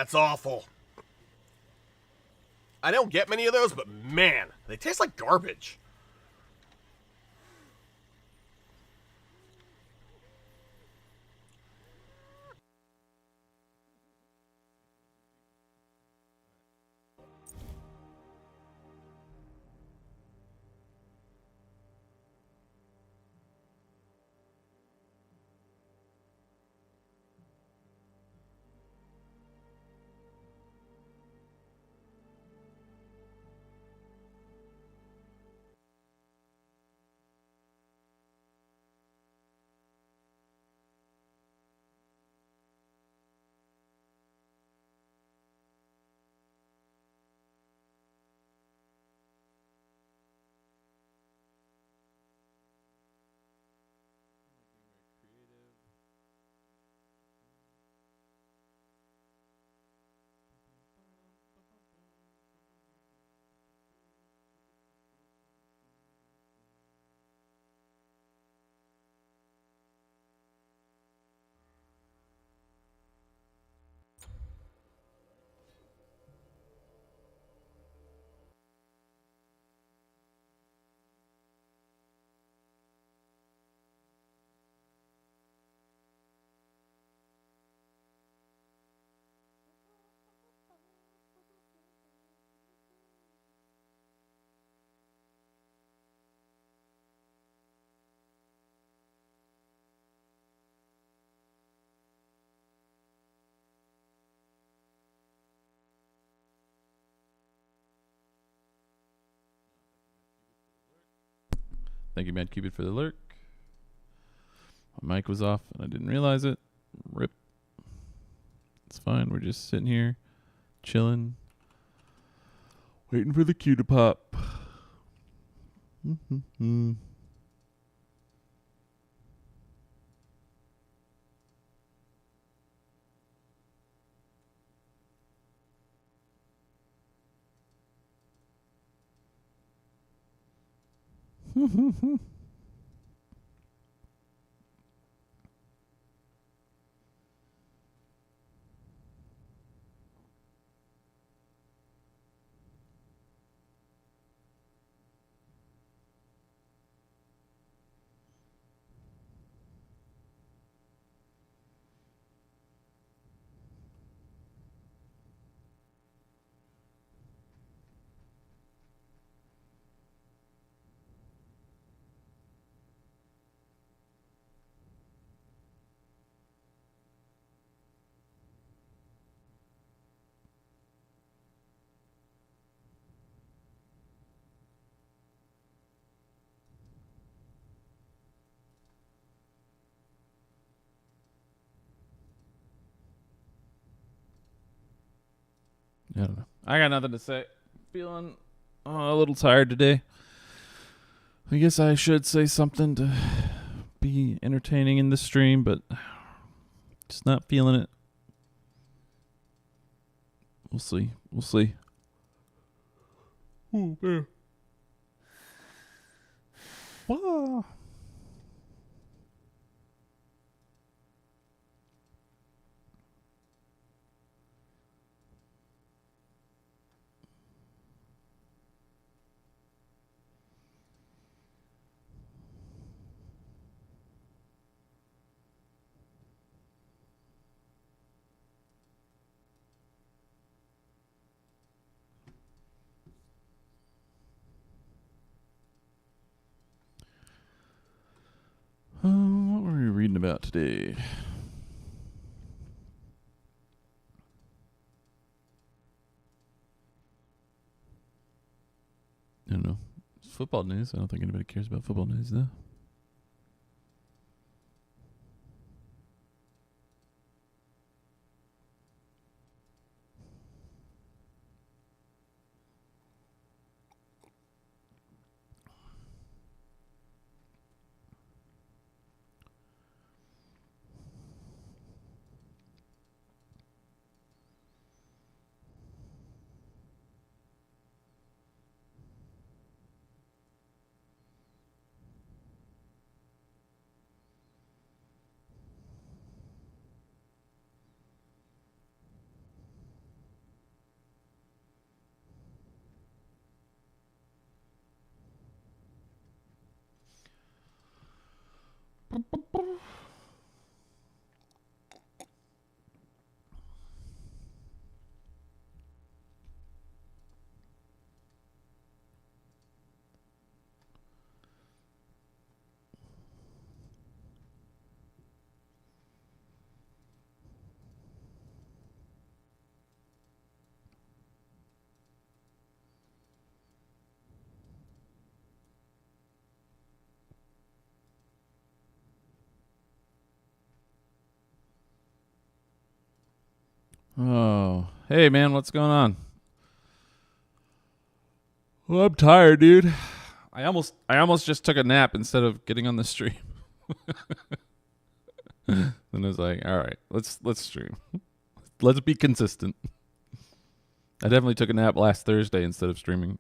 That's awful. I don't get many of those, but man, they taste like garbage. Thank you, Mad Cupid, for the lurk. My mic was off and I didn't realize it. Rip. It's fine. We're just sitting here, chilling, waiting for the cue to pop. I don't know. I got nothing to say. Feeling a little tired today. I guess I should say something to be entertaining in the stream, but just not feeling it. We'll see. We'll see. Ooh, man. Wow. What were we reading about today? I don't know. It's football news. I don't think anybody cares about football news, though. Oh, hey man, what's going on? Well, I'm tired, dude. I almost just took a nap instead of getting on the stream. Then I was like, all right, let's stream. Let's be consistent. I definitely took a nap last Thursday instead of streaming.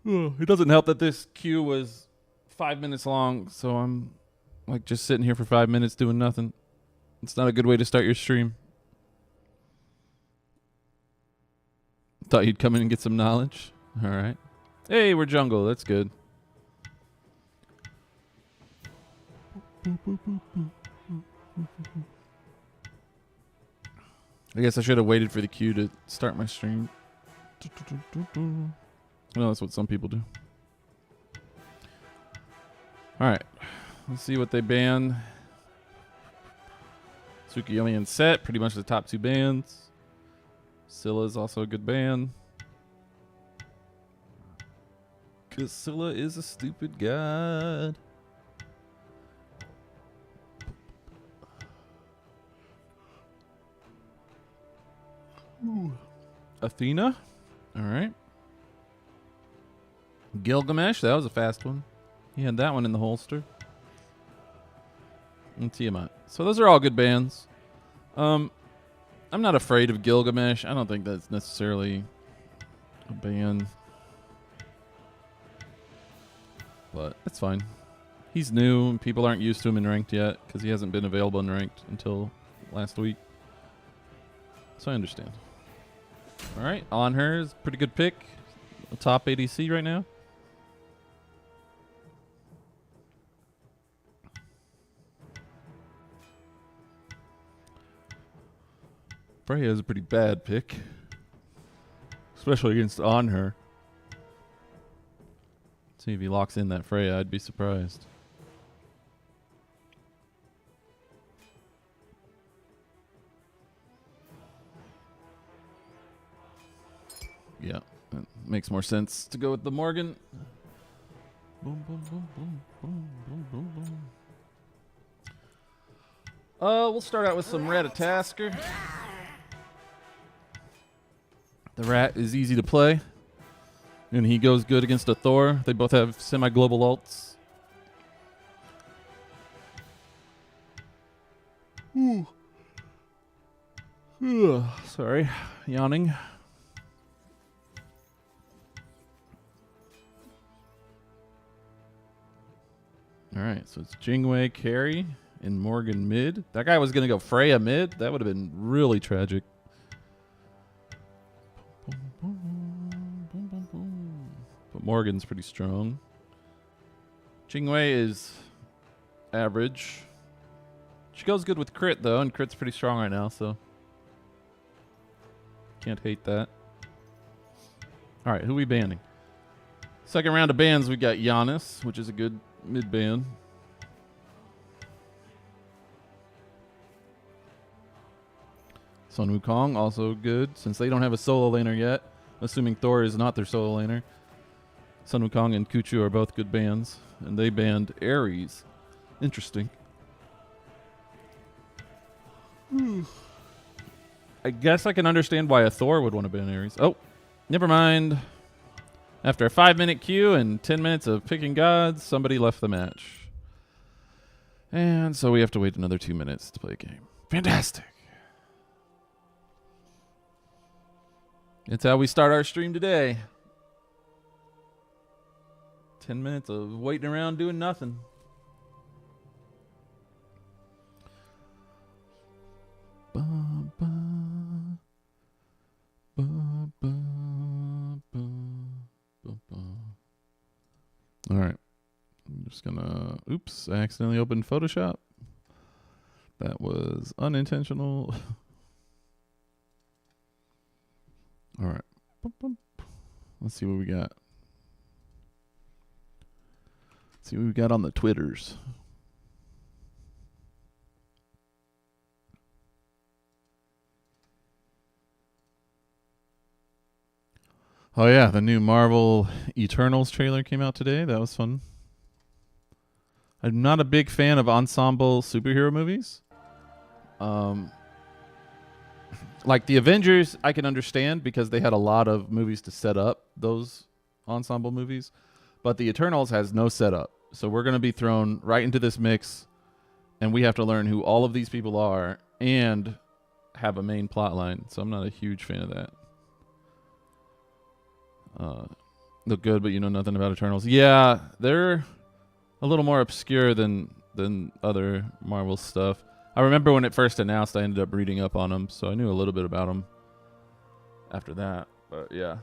It doesn't help that this queue was 5 minutes long, so I'm like just sitting here for 5 minutes doing nothing. It's not a good way to start your stream. Thought you'd come in and get some knowledge. All right. Hey, we're jungle. That's good. I guess I should have waited for the queue to start my stream. Well, that's what some people do. All right. Let's see what they ban. Tsukiyomi and Set, pretty much the top two bans. Scylla's also a good ban. Because Scylla is a stupid god. Ooh. Athena. All right. Gilgamesh. That was a fast one. He had that one in the holster. And Tiamat. So those are all good bans. I'm not afraid of Gilgamesh. I don't think that's necessarily a ban. But it's fine. He's new and people aren't used to him in ranked yet because he hasn't been available in ranked until last week. So I understand. All right, on her is a pretty good pick. A top ADC right now. Freya is a pretty bad pick, especially against on her. See if he locks in that Freya, I'd be surprised. Yeah, that makes more sense to go with the Morgan. Boom, boom, boom, boom, boom, boom, boom, boom. We'll start out with some Ratatasker. The Rat is easy to play, and he goes good against a Thor. They both have semi-global ults. Ooh. Ugh, sorry, yawning. All right, so it's Jingwei carry and Morgan mid. That guy was going to go Freya mid. That would have been really tragic. But Morgan's pretty strong. Jingwei is average. She goes good with crit, though, and crit's pretty strong right now, so can't hate that. All right, who we banning? Second round of bans, we got Giannis, which is a good mid ban. Sun Wukong, also good, since they don't have a solo laner yet. Assuming Thor is not their solo laner. Sun Wukong and Kuchu are both good bans, and they banned Ares. Interesting. I guess I can understand why a Thor would want to ban Ares. Oh, never mind. After a 5-minute queue and 10 minutes of picking gods, somebody left the match. And so we have to wait another 2 minutes to play a game. Fantastic. It's how we start our stream today. 10 minutes of waiting around doing nothing. Just gonna. Oops! I accidentally opened Photoshop. That was unintentional. All right. Let's see what we got. Let's see what we got on the Twitters. Oh yeah, the new Marvel Eternals trailer came out today. That was fun. I'm not a big fan of ensemble superhero movies. Like the Avengers, I can understand because they had a lot of movies to set up those ensemble movies. But the Eternals has no setup. So we're going to be thrown right into this mix, and we have to learn who all of these people are and have a main plot line. So I'm not a huge fan of that. Look good, but you know nothing about Eternals. Yeah, they're a little more obscure than other Marvel stuff. I remember when it first announced, I ended up reading up on them, so I knew a little bit about them after that. But yeah,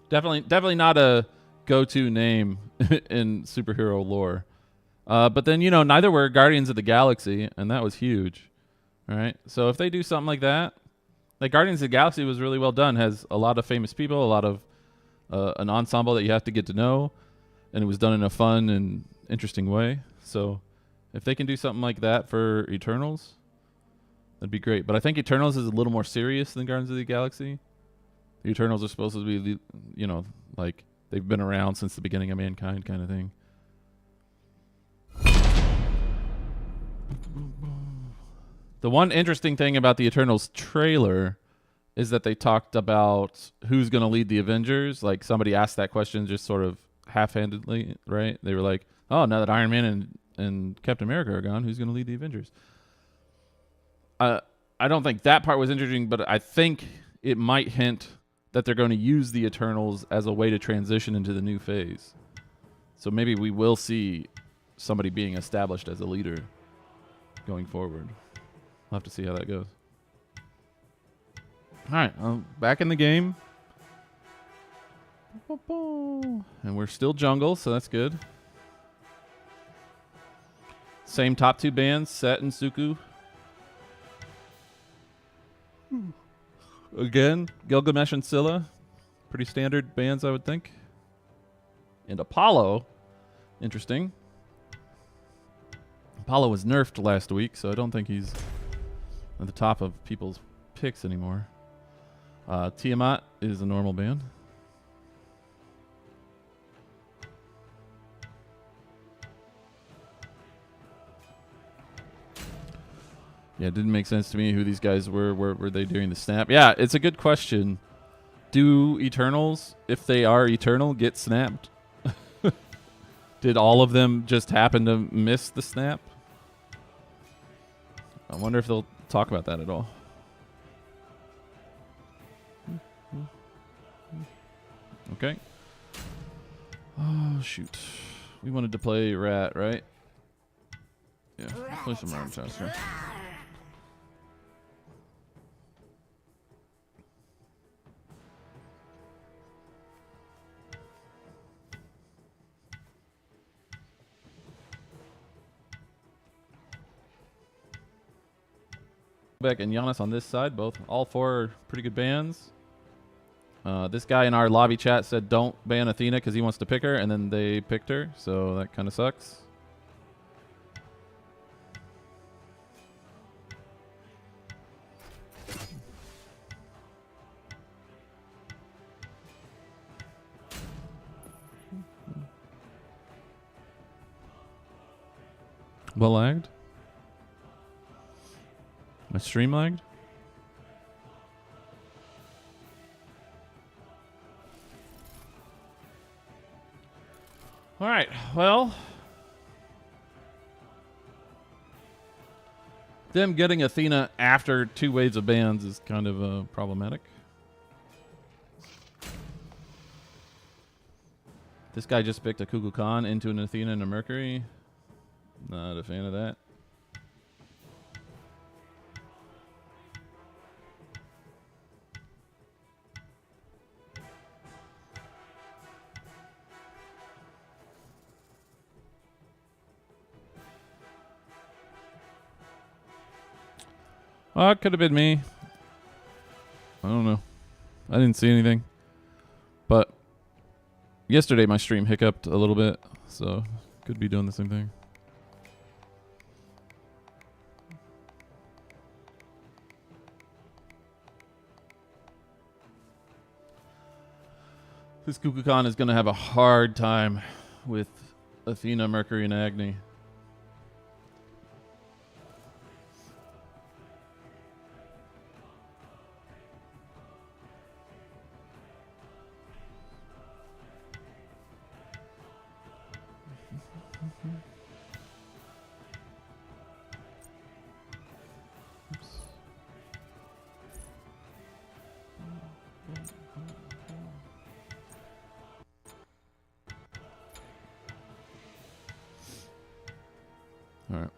definitely not a go-to name in superhero lore. But then, you know, neither were Guardians of the Galaxy, and that was huge. All right, so if they do something like that, like Guardians of the Galaxy was really well done, has a lot of famous people, a lot of an ensemble that you have to get to know, and it was done in a fun and interesting way. So if they can do something like that for Eternals, that'd be great. But I think Eternals is a little more serious than Guardians of the Galaxy. The Eternals are supposed to be, you know, like they've been around since the beginning of mankind kind of thing. The one interesting thing about the Eternals trailer is that they talked about who's going to lead the Avengers. Like somebody asked that question just sort of half-handedly, right? They were like, oh, now that Iron Man and Captain America are gone, who's going to lead the Avengers? I don't think that part was interesting, but I think it might hint that they're going to use the Eternals as a way to transition into the new phase. So maybe we will see somebody being established as a leader going forward. We'll have to see how that goes. All right, back in the game. And we're still jungle, so that's good. Same top two bands, Set and Suku. Again, Gilgamesh and Scylla. Pretty standard bands, I would think. And Apollo, interesting. Apollo was nerfed last week, so I don't think he's at the top of people's picks anymore. Tiamat is a normal band. Yeah, it didn't make sense to me who these guys were. Were they doing the snap? Yeah, it's a good question. Do Eternals, if they are eternal, get snapped? Did all of them just happen to miss the snap? I wonder if they'll talk about that at all. Okay. Oh, shoot. We wanted to play Rat, right? Yeah, play some Rat Chester. Beck and Giannis on this side, all four are pretty good bands. This guy in our lobby chat said don't ban Athena because he wants to pick her, and then they picked her, so that kind of sucks. Well lagged? My stream lagged? All right, well, them getting Athena after two waves of bans is kind of problematic. This guy just picked a Kukulkan into an Athena and a Mercury. Not a fan of that. Oh, it could have been me. I don't know. I didn't see anything. But yesterday my stream hiccuped a little bit, so could be doing the same thing. This Kukulkan is going to have a hard time with Athena, Mercury, and Agni. All right.